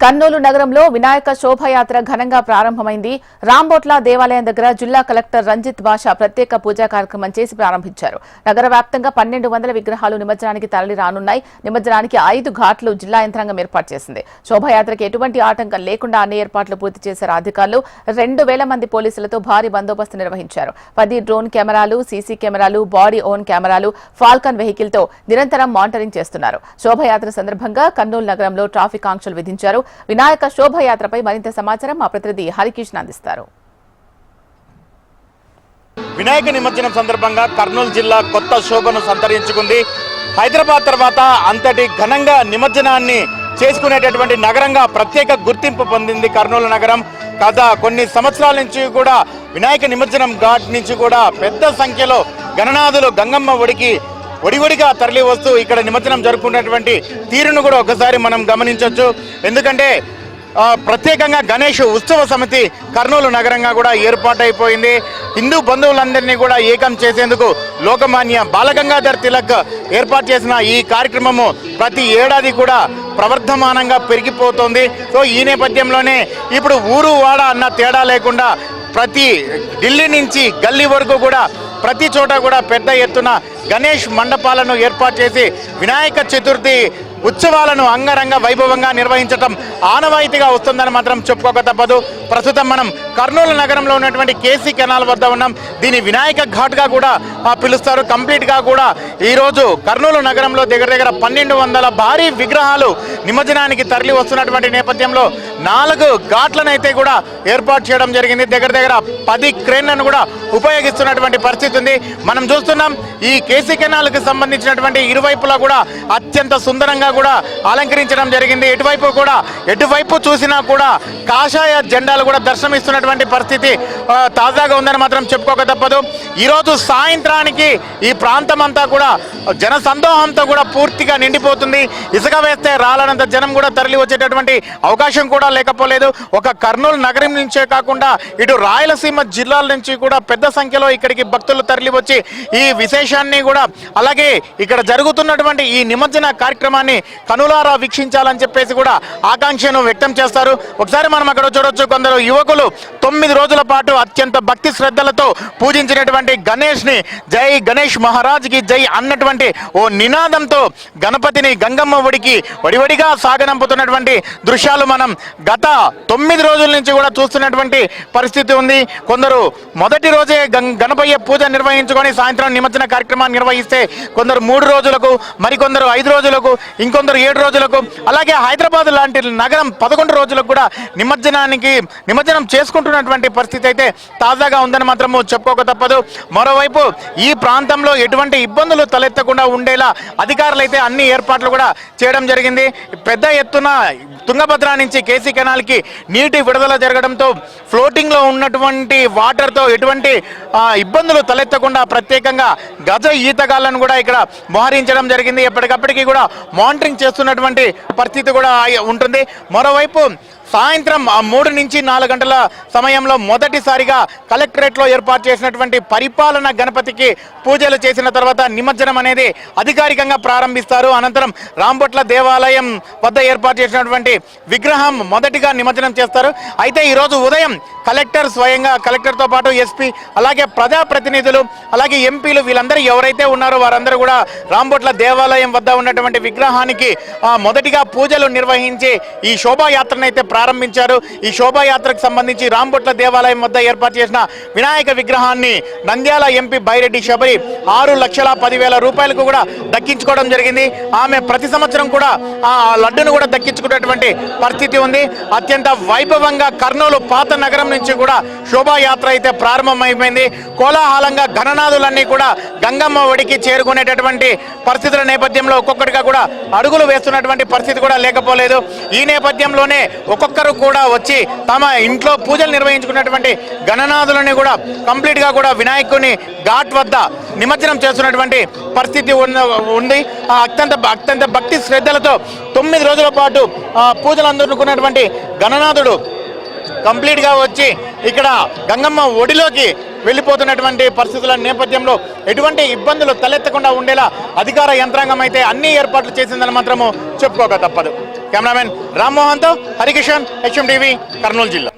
కర్నూలు నగరంలో వినాయక శోభయాత్ర ఘనంగా ప్రారంభమైంది. రాంబోట్ల దేవాలయం దగ్గర జిల్లా కలెక్టర్ రంజిత్ బాషా ప్రత్యేక పూజా కార్యక్రమం చేసి ప్రారంభించారు. నగర వ్యాప్తంగా 1200 విగ్రహాలు నిమజ్జనానికి తరలి రానున్నాయి. నిమజ్జనానికి 5 ఘాట్లు జిల్లా యంత్రాంగం ఏర్పాటు చేసింది. శోభయాత్రకి ఎటువంటి ఆటంకం లేకుండా అన్ని ఏర్పాట్లు పూర్తి చేశారు అధికారులు. 2000 మంది పోలీసులతో భారీ బందోబస్తు నిర్వహించారు. 10 డ్రోన్ కెమెరాలు, సీసీ కెమెరాలు, బాడీ ఓన్ కెమెరాలు, ఫాల్కన్ వెహికల్ తో నిరంతరం మానిటరింగ్ చేస్తున్నారు. శోభయాత్ర సందర్భంగా కర్నూలు నగరంలో ట్రాఫిక్ ఆంక్షలు విధించారు. వినాయక శోభయాత్రపై మరింత సమాచారం మా ప్రతినిధి హరికృష్ణ అందిస్తారు. వినాయక నిమజ్జనం సందర్భంగా కర్నూలు జిల్లా కొత్త శోభను సంతరించుకుంది. హైదరాబాద్ తర్వాత అంతటి ఘనంగా నిమజ్జనాన్ని చేసుకునేటటువంటి నగరంగా ప్రత్యేక గుర్తింపు పొందింది కర్నూలు నగరం. గత కొన్ని సంవత్సరాల నుంచి కూడా వినాయక నిమజ్జనం ఘాట్ నుంచి కూడా పెద్ద సంఖ్యలో గణనాథులు గంగమ్మ ఒడికి ఒడివడిగా తరలి వస్తూ ఇక్కడ నిమజ్జనం జరుపుకున్నటువంటి తీరును కూడా ఒకసారి మనం గమనించవచ్చు. ఎందుకంటే ప్రత్యేకంగా గణేష్ ఉత్సవ సమితి కర్నూలు నగరంగా కూడా ఏర్పాటైపోయింది. హిందూ బంధువులందరినీ కూడా ఏకం చేసేందుకు లోకమాన్య బాలగంగాధర్ తిలక్ ఏర్పాటు చేసిన ఈ కార్యక్రమము ప్రతి ఏడాది కూడా ప్రవర్ధమానంగా పెరిగిపోతుంది. సో ఈ నేపథ్యంలోనే ఇప్పుడు ఊరు వాడ అన్న తేడా లేకుండా ప్రతి ఢిల్లీ నుంచి గల్లీ వరకు కూడా ప్రతి చోట కూడా పెద్ద ఎత్తున గణేష్ మండపాలను ఏర్పాటు చేసి వినాయక చతుర్థి ఉత్సవాలను అంగరంగ వైభవంగా నిర్వహించడం ఆనవాయితీగా వస్తుందని మాత్రం చెప్పుకోక తప్పదు. ప్రస్తుతం మనం కర్నూలు నగరంలో ఉన్నటువంటి కేసీ కెనాల్ వద్ద ఉన్నాం. దీని వినాయక ఘాట్గా కూడా పిలుస్తారు. కంప్లీట్గా కూడా ఈరోజు కర్నూలు నగరంలో దగ్గర 1200 భారీ విగ్రహాలు నిమజ్జనానికి తరలి వస్తున్నటువంటి నేపథ్యంలో 4 ఘాట్లను అయితే కూడా ఏర్పాటు చేయడం జరిగింది. దగ్గర 10 క్రేన్లను కూడా ఉపయోగిస్తున్నటువంటి పరిస్థితి ఉంది. మనం చూస్తున్నాం ఈ కేసీ కెనాల్కి సంబంధించినటువంటి ఇరువైపులా కూడా అత్యంత సుందరంగా కూడా అలంకరించడం జరిగింది. ఎటువైపు చూసినా కూడా కాషాయ జెండాలు కూడా దర్శనమిస్తున్నటువంటి పరిస్థితి తాజాగా ఉందని మాత్రం చెప్పుకోక తప్పదు. ఈరోజు సాయంత్రానికి ఈ ప్రాంతం అంతా కూడా జన సందోహంతో కూడా పూర్తిగా నిండిపోతుంది. ఇసుక వేస్తే రాలనంత జనం కూడా తరలి వచ్చేటటువంటి అవకాశం కూడా లేకపోలేదు. ఒక కర్నూలు నగరం నుంచే కాకుండా ఇటు రాయలసీమ జిల్లాల నుంచి కూడా పెద్ద సంఖ్యలో ఇక్కడికి భక్తులు తరలి వచ్చి ఈ విశేషాన్ని కూడా అలాగే ఇక్కడ జరుగుతున్నటువంటి ఈ నిమజ్జన కార్యక్రమాన్ని కనులారా వీక్షించాలని చెప్పేసి కూడా ఆకాంక్షను వ్యక్తం చేస్తారు. ఒకసారి మనం అక్కడ చూడొచ్చు. కొందరు యువకులు 9 రోజుల పాటు అత్యంత భక్తి శ్రద్ధలతో పూజించినటువంటి గణేష్ ని జై గణేష్ మహారాజ్ కి జై అన్నటువంటి ఓ నినాదంతో గణపతిని గంగమ్మ ఒడికి వడివడిగా సాగనంపుతున్నటువంటి దృశ్యాలు మనం గత 9 రోజుల నుంచి కూడా చూస్తున్నటువంటి పరిస్థితి ఉంది. కొందరు మొదటి రోజే గణపయ్య పూజ నిర్వహించుకొని సాయంత్రం నిమజ్జన కార్యక్రమాన్ని నిర్వహిస్తే కొందరు 3 రోజులకు, మరికొందరు 5 రోజులకు, ఇంకొందరు 7 రోజులకు, అలాగే హైదరాబాద్ లాంటి నగరం 11 రోజులకు కూడా నిమజ్జనం చేసుకుంటున్నటువంటి పరిస్థితి అయితే తాజాగా ఉందని మాత్రము చెప్పుకోక తప్పదు. మరోవైపు ఈ ప్రాంతంలో ఎటువంటి ఇబ్బందులు తలెత్తకుండా ఉండేలా అధికారులు అయితే అన్ని ఏర్పాట్లు కూడా చేయడం జరిగింది. పెద్ద ఎత్తున తుంగభద్ర నుంచి కేసీ కెనాల్కి నీటి విడుదల జరగడంతో ఫ్లోటింగ్లో ఉన్నటువంటి వాటర్తో ఎటువంటి ఇబ్బందులు తలెత్తకుండా ప్రత్యేకంగా గజ ఈతగాళ్లను కూడా ఇక్కడ మోహరించడం జరిగింది. ఎప్పటికప్పటికీ కూడా మానిటరింగ్ చేస్తున్నటువంటి పరిస్థితి కూడా ఉంటుంది. మరోవైపు సాయంత్రం 3 నుంచి 4 గంటల సమయంలో మొదటిసారిగా కలెక్టరేట్లో ఏర్పాటు చేసినటువంటి పరిపాలన గణపతికి పూజలు చేసిన తర్వాత నిమజ్జనం అనేది అధికారికంగా ప్రారంభిస్తారు. అనంతరం రాంబొట్ల దేవాలయం వద్ద ఏర్పాటు చేసినటువంటి విగ్రహం మొదటిగా నిమజ్జనం చేస్తారు. అయితే ఈరోజు ఉదయం కలెక్టర్ స్వయంగా కలెక్టర్తో పాటు ఎస్పీ అలాగే ప్రజాప్రతినిధులు అలాగే ఎంపీలు వీళ్ళందరూ ఎవరైతే ఉన్నారో వారందరూ కూడా రాంబొట్ల దేవాలయం వద్ద ఉన్నటువంటి విగ్రహానికి మొదటిగా పూజలు నిర్వహించి ఈ శోభాయాత్రను అయితే ప్రారంభించారు. ఈ శోభాయాత్రకు సంబంధించి రాంబొట్ల దేవాలయం వద్ద ఏర్పాటు చేసిన వినాయక విగ్రహాన్ని నంద్యాల ఎంపీ బైరెడ్డి శబరి 6,10,000 రూపాయలకు కూడా దక్కించుకోవడం జరిగింది. ఆమె ప్రతి సంవత్సరం కూడా ఆ లడ్డును కూడా దక్కించుకున్నటువంటి పరిస్థితి ఉంది. అత్యంత వైభవంగా కర్నూలు పాత నగరం నుంచి కూడా శోభాయాత్ర అయితే ప్రారంభమైపోయింది. కోలాహలంగా గణనాథులన్నీ కూడా గంగమ్మ ఒడికి చేరుకునేటటువంటి పరిస్థితుల నేపథ్యంలో ఒక్కొక్కటిగా కూడా అడుగులు వేస్తున్నటువంటి పరిస్థితి కూడా లేకపోలేదు. ఈ నేపథ్యంలోనే ఒక్కొక్కరు కూడా వచ్చి తమ ఇంట్లో పూజలు నిర్వహించుకున్నటువంటి గణనాథులని కూడా కంప్లీట్గా కూడా వినాయకుని ఘాట్ వద్ద నిమజ్జనం చేస్తున్నటువంటి పరిస్థితి ఉంది. అత్యంత భక్తి శ్రద్ధలతో 9 రోజుల పాటు పూజలు అందుకున్నటువంటి గణనాథుడు కంప్లీట్గా వచ్చి ఇక్కడ గంగమ్మ ఒడిలోకి వెళ్ళిపోతున్నటువంటి పరిస్థితుల నేపథ్యంలో ఎటువంటి ఇబ్బందులు తలెత్తకుండా ఉండేలా అధికార యంత్రాంగం అయితే అన్ని ఏర్పాట్లు చేసిందని మాత్రము చెప్పుకోక తప్పదు. కెమెరామెన్ రామ్మోహన్తో హరికిషన్, HM టీవీ, కర్నూలు జిల్లా.